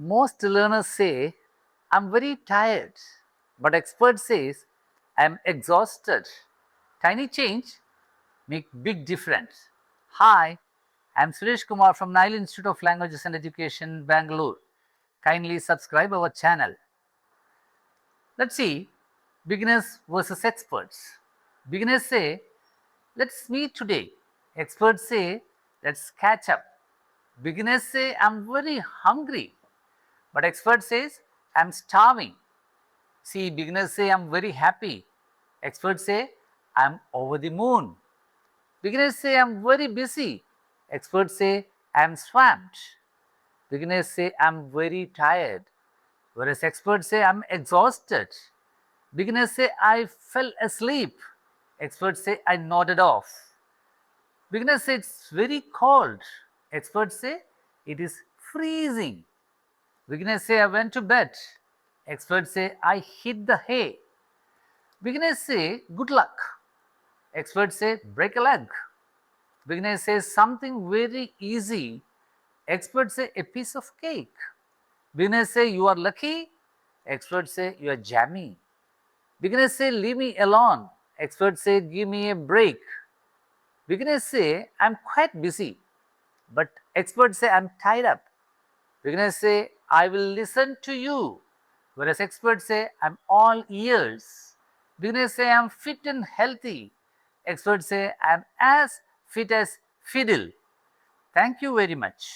Most learners say, I'm very tired, but expert says, I'm exhausted. Tiny change make big difference. Hi, I'm Suresh Kumar from Nile Institute of Languages and Education, Bangalore. Kindly subscribe our channel. Let's see beginners versus experts. Beginners say, let's meet today. Experts say, let's catch up. Beginners say, I'm very hungry. But expert says, I'm starving. See, beginners say, I'm very happy. Experts say, I'm over the moon. Beginners say, I'm very busy. Experts say, I'm swamped. Beginners say, I'm very tired. Whereas experts say, I'm exhausted. Beginners say, I fell asleep. Experts say, I nodded off. Beginners say, it's very cold. Experts say, it is freezing. Beginners say, I went to bed. Experts say, I hit the hay. Beginners say, good luck. Experts say, break a leg. Beginners say, something very easy. Experts say, a piece of cake. Beginners say, you are lucky. Experts say, you are jammy. Beginners say, leave me alone. Experts say, give me a break. Beginners say, I'm quite busy. But experts say, I'm tied up. Beginners say, I will listen to you. Whereas experts say, I'm all ears. Beginners say, I'm fit and healthy. Experts say, I'm as fit as fiddle. Thank you very much.